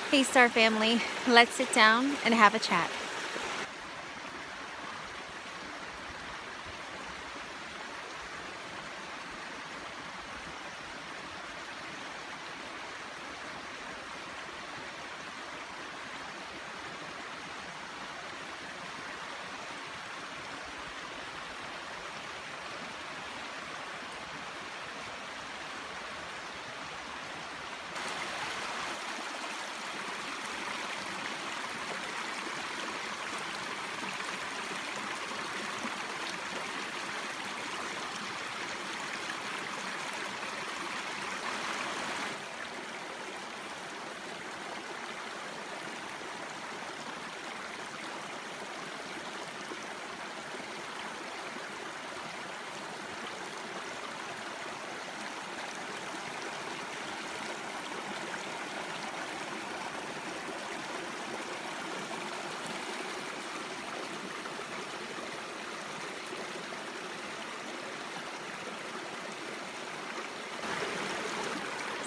Hey, Star Family, let's sit down and have a chat.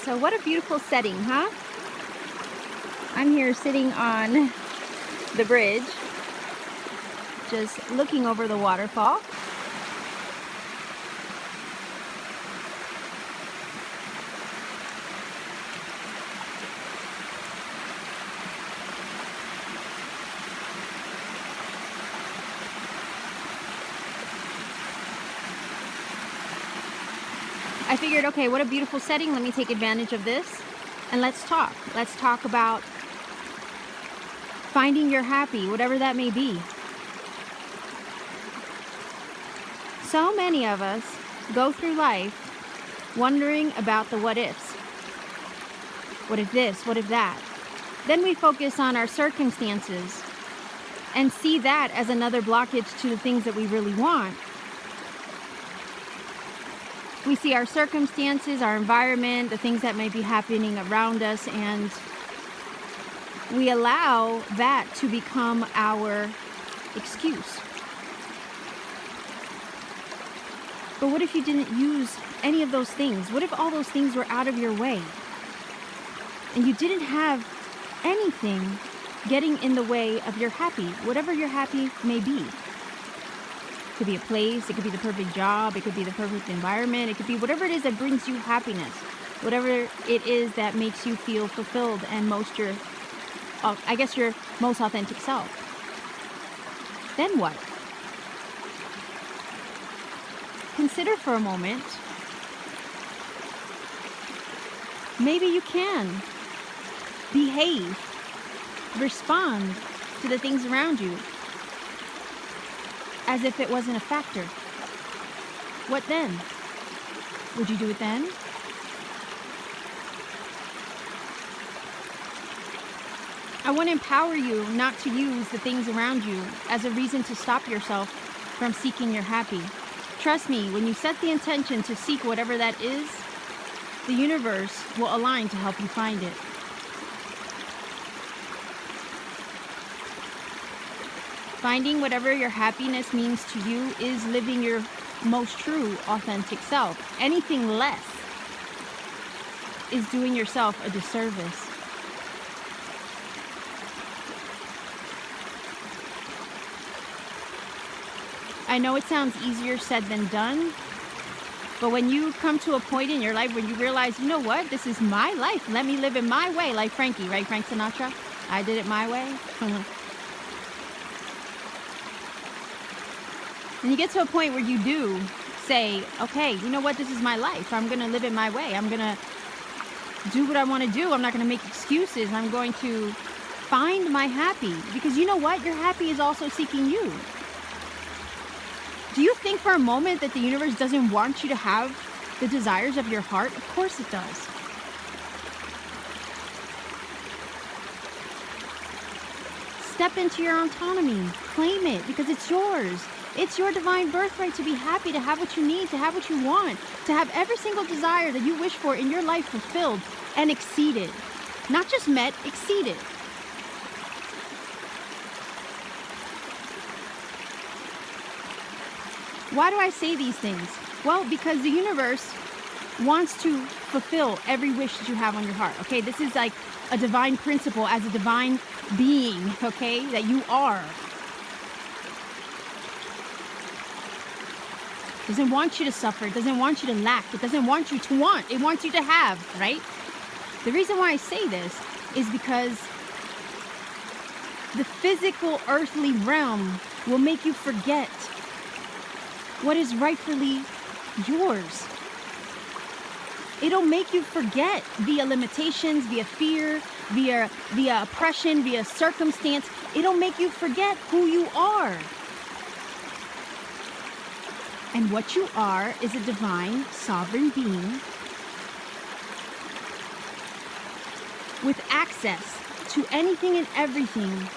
So what a beautiful setting, huh? I'm here sitting on the bridge, just looking over the waterfall. I figured, okay, what a beautiful setting. Let me take advantage of this and let's talk. Let's talk about finding your happy, whatever that may be. So many of us go through life wondering about the what ifs. What if this? What if that? Then we focus on our circumstances and see that as another blockage to the things that we really want. We see our circumstances, our environment, the things that may be happening around us, and we allow that to become our excuse. But what if you didn't use any of those things? What if all those things were out of your way and you didn't have anything getting in the way of your happy, whatever your happy may be? It could be a place, it could be the perfect job, it could be the perfect environment, it could be whatever it is that brings you happiness, whatever it is that makes you feel fulfilled and your most authentic self. Then what? Consider for a moment, maybe you can behave, respond to the things around you as if it wasn't a factor. What then? Would you do it then? I want to empower you not to use the things around you as a reason to stop yourself from seeking your happy. Trust me, when you set the intention to seek whatever that is, the universe will align to help you find it. Finding whatever your happiness means to you is living your most true, authentic self. Anything less is doing yourself a disservice. I know it sounds easier said than done, but when you come to a point in your life where you realize, you know what, this is my life. Let me live it my way, like Frankie, right? Frank Sinatra? I did it my way. And you get to a point where you do say, okay, you know what, this is my life. I'm going to live it my way. I'm going to do what I want to do. I'm not going to make excuses. I'm going to find my happy. Because you know what? Your happy is also seeking you. Do you think for a moment that the universe doesn't want you to have the desires of your heart? Of course it does. Step into your autonomy. Claim it because it's yours. It's your divine birthright to be happy, to have what you need, to have what you want, to have every single desire that you wish for in your life fulfilled and exceeded. Not just met, exceeded. Why do I say these things? Well, because the universe wants to fulfill every wish that you have on your heart. Okay, this is like a divine principle as a divine being, okay, that you are. Doesn't want you to suffer. It doesn't want you to lack. It doesn't want you to want. It wants you to have, right? The reason why I say this is because the physical earthly realm will make you forget what is rightfully yours. It'll make you forget via limitations, via fear, via oppression, via circumstance. It'll make you forget who you are. And what you are is a divine, sovereign being with access to anything and everything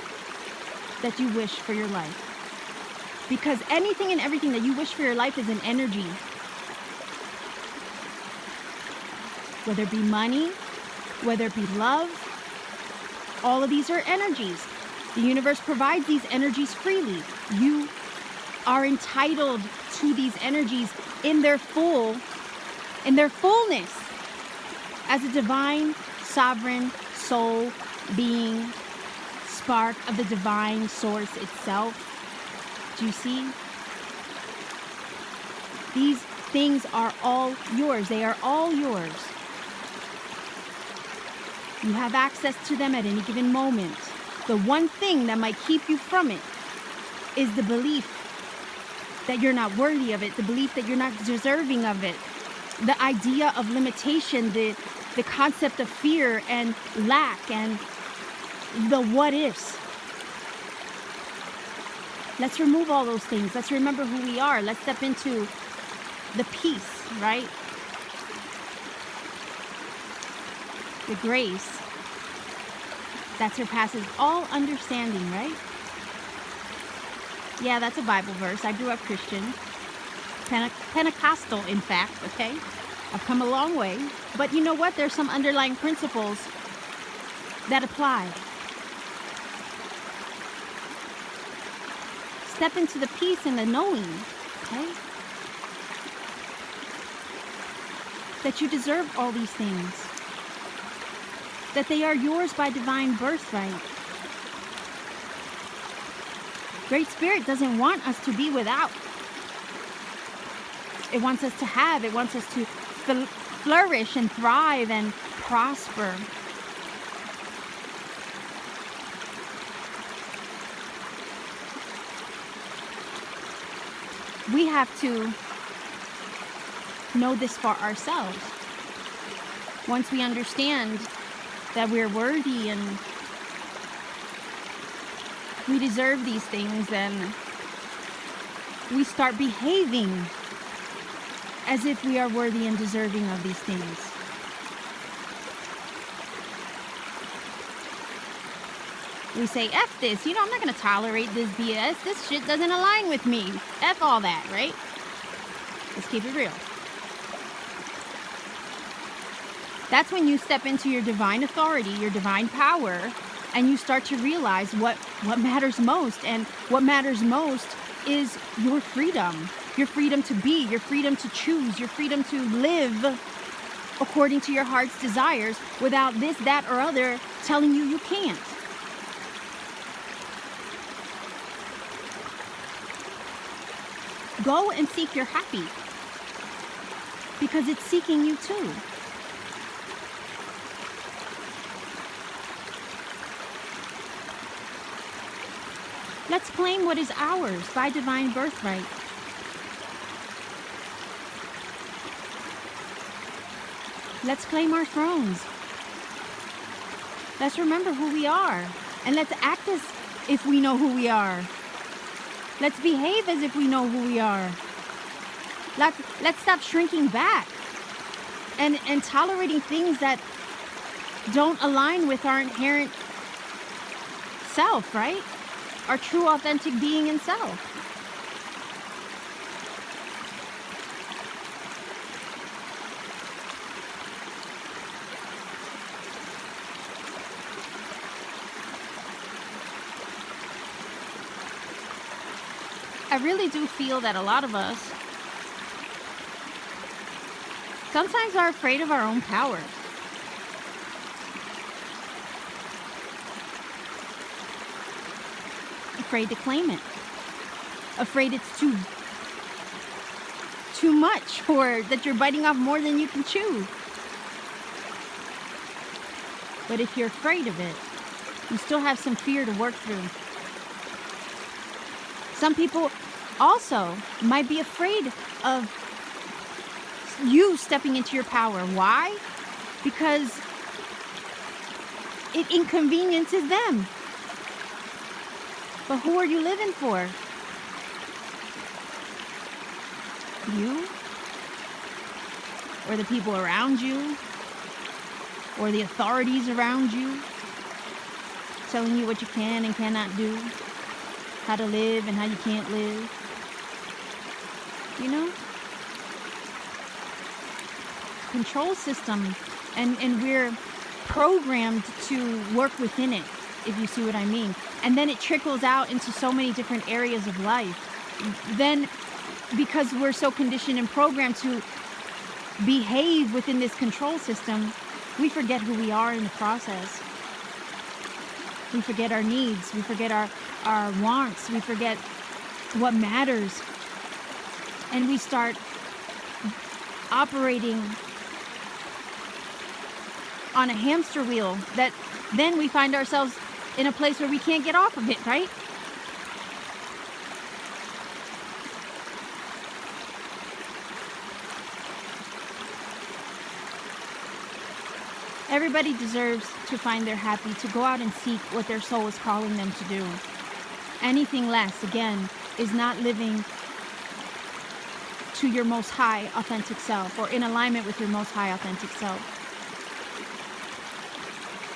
that you wish for your life. Because anything and everything that you wish for your life is an energy. Whether it be money, whether it be love, all of these are energies. The universe provides these energies freely. You are entitled to these energies in their fullness as a divine, sovereign soul being, spark of the divine source itself. Do you see? These things are all yours. They are all yours. You have access to them at any given moment. The one thing that might keep you from it is the belief that you're not worthy of it, the belief that you're not deserving of it, the idea of limitation, the concept of fear and lack and the what ifs. Let's remove all those things. Let's remember who we are. Let's step into the peace, right? The grace that surpasses all understanding, right? Yeah, that's a Bible verse. I grew up Christian. Pentecostal, in fact, okay? I've come a long way. But you know what? There's some underlying principles that apply. Step into the peace and the knowing, okay? That you deserve all these things. That they are yours by divine birthright. Great Spirit doesn't want us to be without. It wants us to have. It wants us to flourish and thrive and prosper. We have to know this for ourselves. Once we understand that we're worthy and we deserve these things, and we start behaving as if we are worthy and deserving of these things. We say, F this, I'm not going to tolerate this BS. This shit doesn't align with me. F all that, right? Let's keep it real. That's when you step into your divine authority, your divine power, and you start to realize what matters most. And what matters most is your freedom. Your freedom to be, your freedom to choose, your freedom to live according to your heart's desires without this, that, or other telling you can't. Go and seek your happy, because it's seeking you too. Let's claim what is ours by divine birthright. Let's claim our thrones. Let's remember who we are. And let's act as if we know who we are. Let's behave as if we know who we are. Let's stop shrinking back and tolerating things that don't align with our inherent self, right? Our true, authentic being and self. I really do feel that a lot of us sometimes are afraid of our own power. Afraid to claim it. Afraid it's too much, or that you're biting off more than you can chew. But if you're afraid of it, you still have some fear to work through. Some people also might be afraid of you stepping into your power. Why? Because it inconveniences them. But who are you living for? You? Or the people around you? Or the authorities around you? Telling you what you can and cannot do? How to live and how you can't live? You know? Control system, and we're programmed to work within it, if you see what I mean. And then it trickles out into so many different areas of life. Then, because we're so conditioned and programmed to behave within this control system, we forget who we are in the process. We forget our needs. We forget our wants. We forget what matters. And we start operating on a hamster wheel that then we find ourselves in a place where we can't get off of it, right? Everybody deserves to find their happy, to go out and seek what their soul is calling them to do. Anything less, again, is not living to your most high authentic self, or in alignment with your most high authentic self.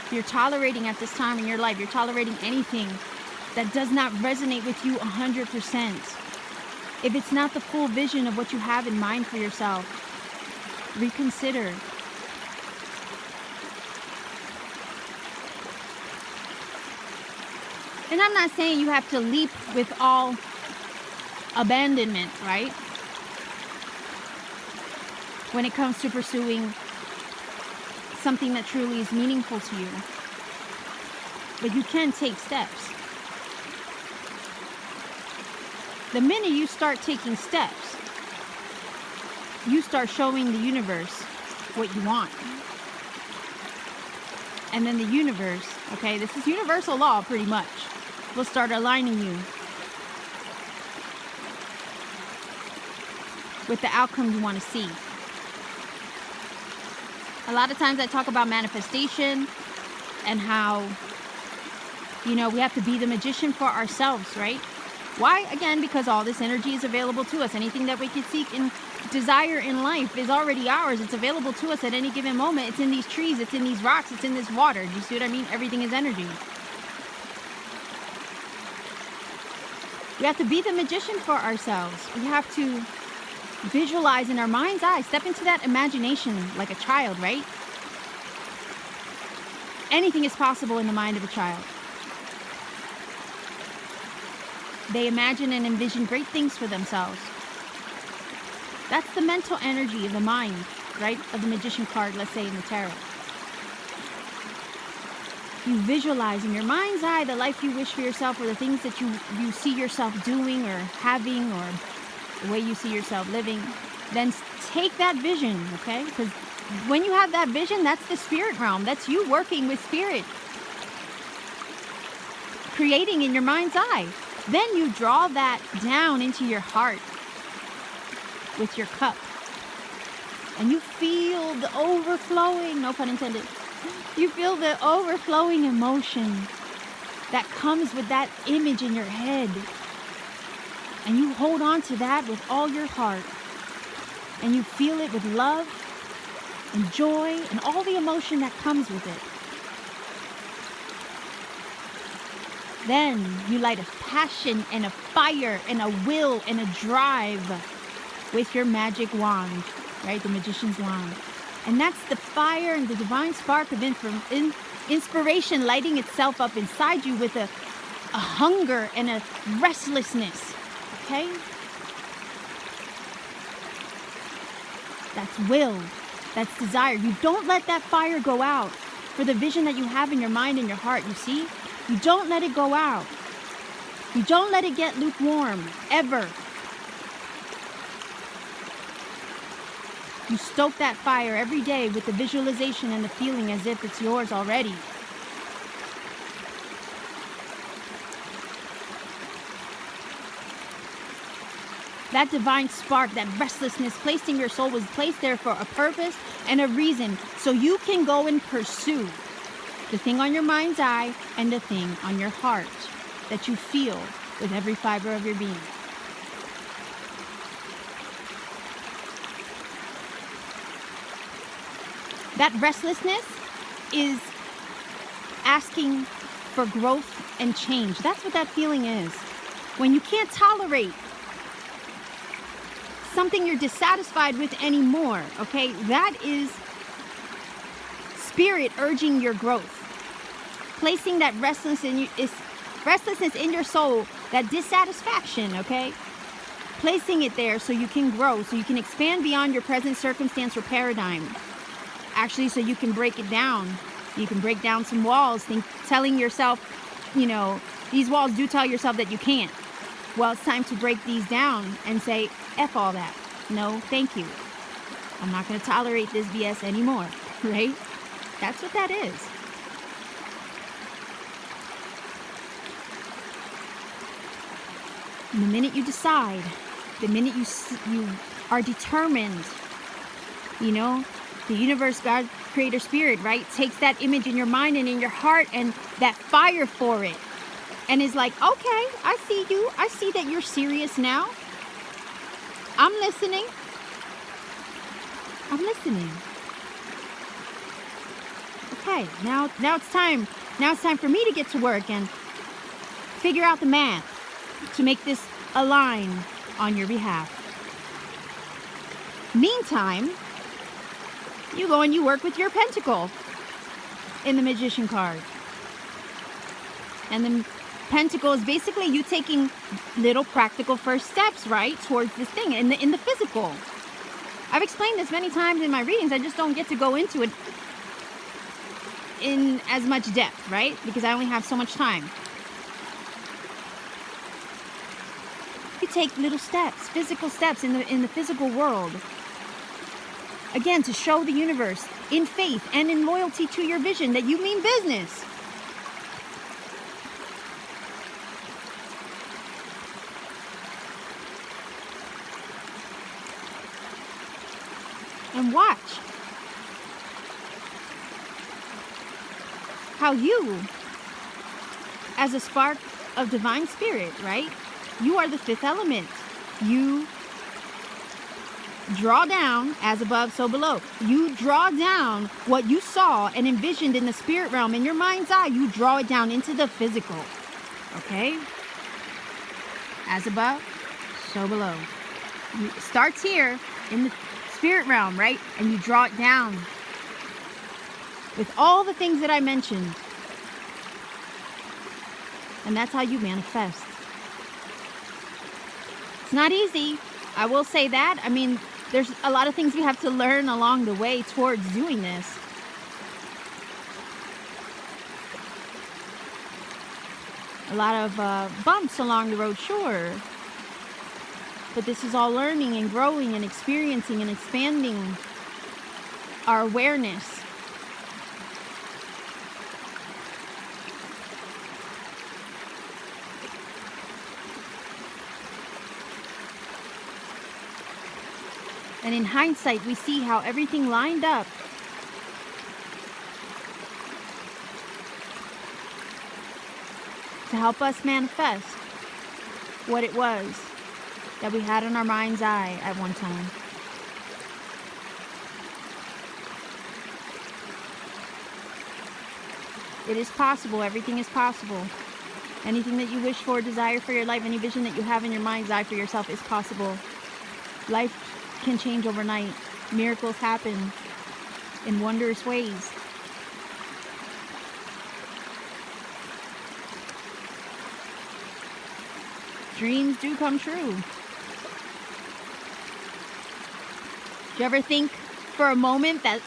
If you're tolerating at this time in your life, you're tolerating anything that does not resonate with you 100%. If it's not the full vision of what you have in mind for yourself, reconsider. And I'm not saying you have to leap with all abandonment, right? When it comes to pursuing something that truly is meaningful to you. But you can take steps. The minute you start taking steps, you start showing the universe what you want. And then the universe, okay, this is universal law pretty much, will start aligning you with the outcome you want to see. A lot of times I talk about manifestation and how, we have to be the magician for ourselves, right? Why? Again, because all this energy is available to us. Anything that we could seek and desire in life is already ours. It's available to us at any given moment. It's in these trees. It's in these rocks. It's in this water. Do you see what I mean? Everything is energy. We have to be the magician for ourselves. We have to visualize in our mind's eye. Step into that imagination like a child, right? Anything is possible in the mind of a child. They imagine and envision great things for themselves. That's the mental energy of the mind, right? Of the magician card, let's say in the tarot. You visualize in your mind's eye the life you wish for yourself, or the things that you see yourself doing or having, or the way you see yourself living. Then take that vision, okay? Because when you have that vision, that's the spirit realm. That's you working with spirit. Creating in your mind's eye. Then you draw that down into your heart with your cup. And you feel the overflowing, no pun intended, you feel the overflowing emotion that comes with that image in your head. And you hold on to that with all your heart. And you feel it with love and joy and all the emotion that comes with it. Then you light a passion and a fire and a will and a drive with your magic wand, right? The magician's wand. And that's the fire and the divine spark of inspiration lighting itself up inside you with a hunger and a restlessness, okay? That's will. That's desire. You don't let that fire go out for the vision that you have in your mind and your heart, you see? You don't let it go out. You don't let it get lukewarm, ever. You stoke that fire every day with the visualization and the feeling as if it's yours already. That divine spark, that restlessness placed in your soul was placed there for a purpose and a reason, so you can go and pursue the thing on your mind's eye and the thing on your heart that you feel with every fiber of your being. That restlessness is asking for growth and change. That's what that feeling is. When you can't tolerate something you're dissatisfied with anymore, okay? That is spirit urging your growth. Placing that restlessness in your soul, that dissatisfaction, okay? Placing it there so you can grow, so you can expand beyond your present circumstance or paradigm. Actually, so you can break it down. You can break down some walls, telling yourself, you know, these walls do tell yourself that you can't. Well, it's time to break these down and say, F all that. No, thank you. I'm not going to tolerate this BS anymore, right? That's what that is. And the minute you decide, the minute you are determined, you know, the universe, God, creator, spirit, right, takes that image in your mind and in your heart and that fire for it. And is like, okay, I see you. I see that you're serious now. I'm listening. I'm listening. Okay, now it's time. Now it's time for me to get to work and figure out the math to make this align on your behalf. Meantime, you go and you work with your pentacle in the magician card. And the pentacle is basically you taking little practical first steps, right, towards this thing in the physical. I've explained this many times in my readings. I just don't get to go into it in as much depth, right? Because I only have so much time. You take little steps, physical steps in the physical world. Again, to show the universe in faith and in loyalty to your vision that you mean business. And watch how you, as a spark of divine spirit, right? You are the fifth element. You draw down, as above, so below. You draw down what you saw and envisioned in the spirit realm in your mind's eye. You draw it down into the physical. Okay? As above, so below. It starts here in the spirit realm, right? And you draw it down with all the things that I mentioned. And that's how you manifest. It's not easy. I will say that. I mean, there's a lot of things you have to learn along the way towards doing this. A lot of bumps along the road, sure. But this is all learning and growing and experiencing and expanding our awareness. And in hindsight, we see how everything lined up to help us manifest what it was that we had in our mind's eye at one time. It is possible. Everything is possible. Anything that you wish for, desire for your life, any vision that you have in your mind's eye for yourself is possible. Life can change overnight. Miracles happen in wondrous ways. Dreams do come true. Do you ever think for a moment that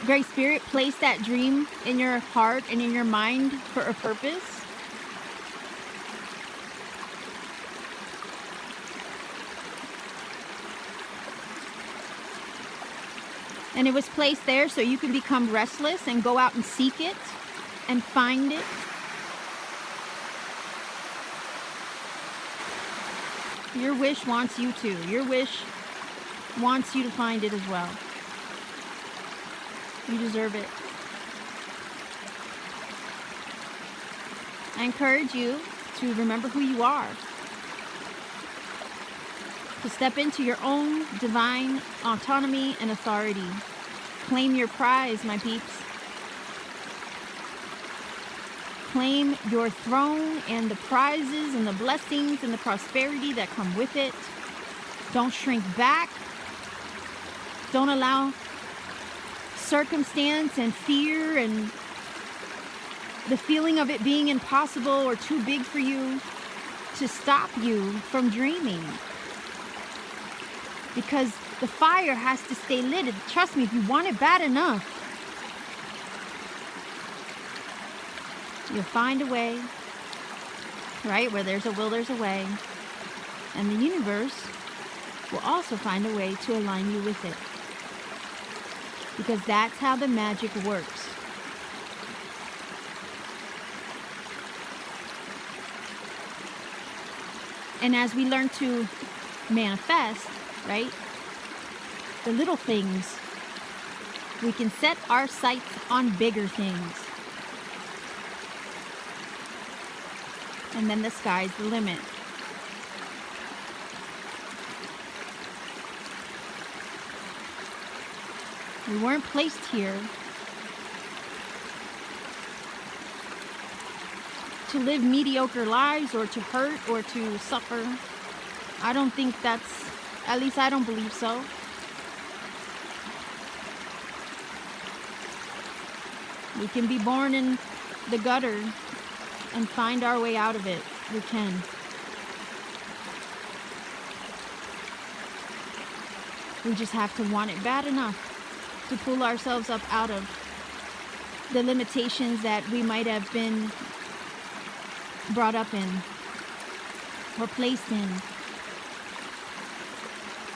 Great Spirit placed that dream in your heart and in your mind for a purpose. And it was placed there so you can become restless and go out and seek it and find it. Your wish wants you to. Your wish wants you to find it as well. You deserve it. I encourage you to remember who you are. To step into your own divine autonomy and authority. Claim your prize, my peeps. Claim your throne and the prizes and the blessings and the prosperity that come with it. Don't shrink back. Don't allow circumstance and fear and the feeling of it being impossible or too big for you to stop you from dreaming. Because the fire has to stay lit. Trust me, if you want it bad enough, you'll find a way, right? Where there's a will, there's a way. And the universe will also find a way to align you with it. Because that's how the magic works. And as we learn to manifest, right? The little things, we can set our sights on bigger things. And then the sky's the limit. We weren't placed here to live mediocre lives or to hurt or to suffer. I don't think that's, at least I don't believe so. We can be born in the gutter and find our way out of it. We can. We just have to want it bad enough to pull ourselves up out of the limitations that we might have been brought up in or placed in.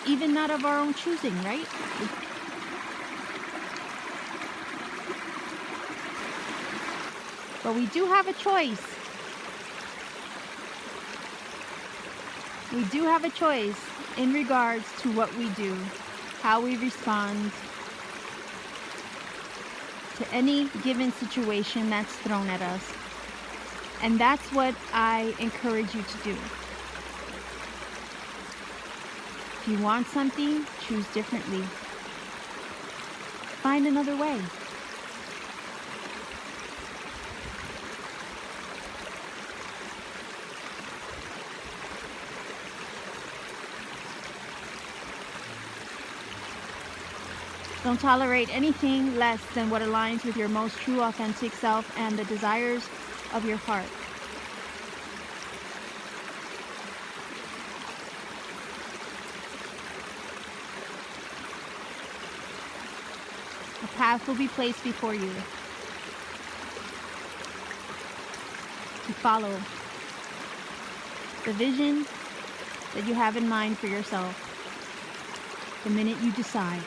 Even not of our own choosing, right? But we do have a choice. We do have a choice in regards to what we do, how we respond to any given situation that's thrown at us. And that's what I encourage you to do. If you want something, choose differently. Find another way. Don't tolerate anything less than what aligns with your most true, authentic self and the desires of your heart. A path will be placed before you to follow the vision that you have in mind for yourself the minute you decide.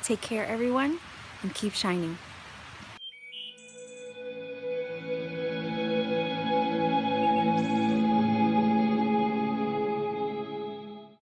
Take care, everyone, and keep shining.